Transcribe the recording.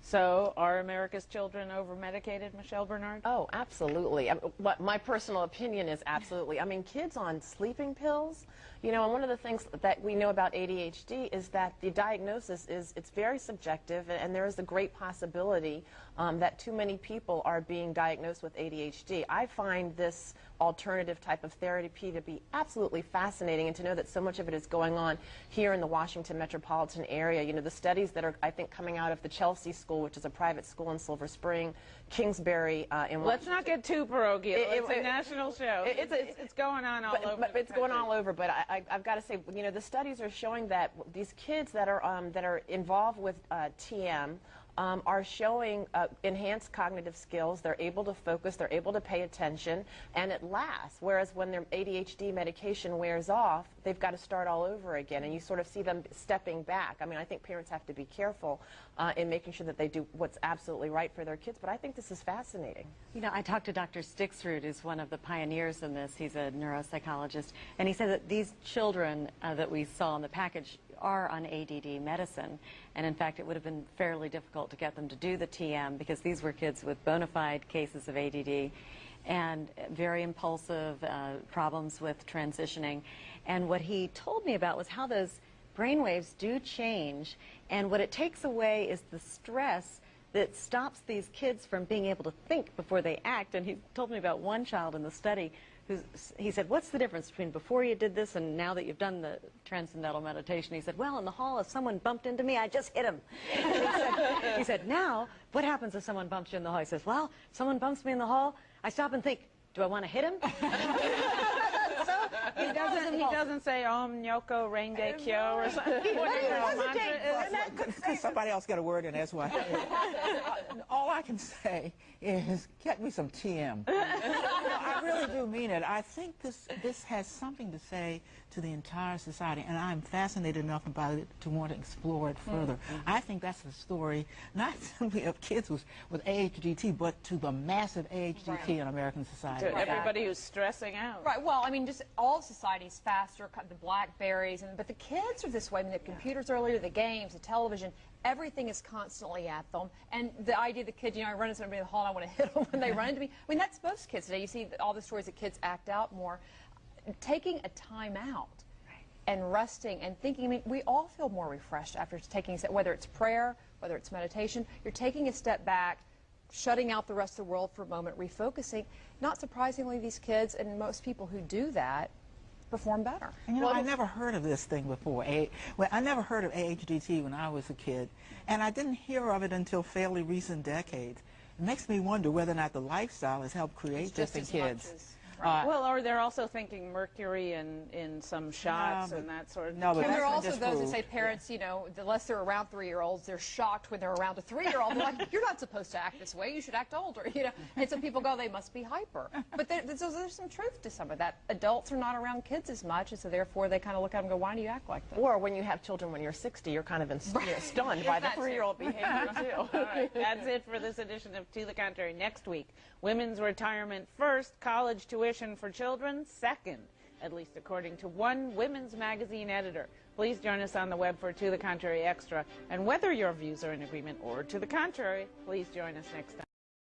So, are America's children over-medicated, Michelle Bernard? Oh, absolutely. What my personal opinion is absolutely. I mean, kids on sleeping pills, you know, and one of the things that we know about ADHD is that the diagnosis it's very subjective, and there is a great possibility that too many people are being diagnosed with ADHD. I find this alternative type of therapy to be absolutely fascinating, and to know that so much of it is going on here in the Washington metropolitan area. You know, the studies that are, I think, coming out of the Chelsea School, which is a private school in Silver Spring, Kingsbury in Washington. Let's not get too parochial. It's a national show. It's going on all over. It's going all over. But I've got to say, you know, the studies are showing that these kids that are involved with TM are showing enhanced cognitive skills. They're able to focus, they're able to pay attention, and it lasts. Whereas when their ADHD medication wears off, they've got to start all over again, and you sort of see them stepping back. I mean, I think parents have to be careful in making sure that they do what's absolutely right for their kids, but I think this is fascinating. You know, I talked to Dr. Stixrud, who's one of the pioneers in this. He's a neuropsychologist, and he said that these children that we saw in the package are on ADD medicine, and in fact it would have been fairly difficult to get them to do the TM because these were kids with bona fide cases of ADD and very impulsive, problems with transitioning. And what he told me about was how those brain waves do change, and what it takes away is the stress that stops these kids from being able to think before they act. And he told me about one child in the study he said, what's the difference between before you did this and now that you've done the Transcendental Meditation? He said, well, in the hall, if someone bumped into me, I just hit him. He said, now, what happens if someone bumps you in the hall? He says, well, if someone bumps me in the hall, I stop and think, do I want to hit him? He doesn't say Om Nyoko Renge Kyo or something. Could somebody else get a word in as well? All I can say is get me some TM. I really do mean it. I think this has something to say to the entire society, and I'm fascinated enough about it to want to explore it further. I think that's the story, not simply of kids with ADHD, but to the massive ADHD in American society. To everybody who's stressing out. Right. Well, I mean, just all society's faster, the BlackBerries, but the kids are this way. I mean, the computers earlier, the games, the television, everything is constantly at them. And the idea of the kid, you know, I run into somebody in the hall and I want to hit them when they run into me. I mean, that's most kids today. You see all the stories that kids act out more. Taking a time out and resting and thinking, I mean, we all feel more refreshed after taking, whether it's prayer, whether it's meditation, you're taking a step back, shutting out the rest of the world for a moment, refocusing. Not surprisingly, these kids and most people who do that perform better. And you know, I never heard of this thing before. I never heard of ADHD when I was a kid, and I didn't hear of it until fairly recent decades. It makes me wonder whether or not the lifestyle has helped create this in kids. Well, or they're also thinking mercury in some shots and that sort of thing. No, but and there are also just those that say parents, you know, unless they're around 3-year-olds, they're shocked when they're around a 3-year-old. They're like, you're not supposed to act this way. You should act older, you know. And some people go, they must be hyper. But there's some truth to some of that. Adults are not around kids as much, and so therefore they kind of look at them and go, why do you act like that? Or when you have children when you're 60, you're kind of stunned by the 3-year-old behavior, too. All right, that's it for this edition of To the Contrary. Next week, women's retirement first, college tuition for children second, at least according to one women's magazine editor. Please join us on the web for To the Contrary Extra. And whether your views are in agreement or to the contrary, please join us next time.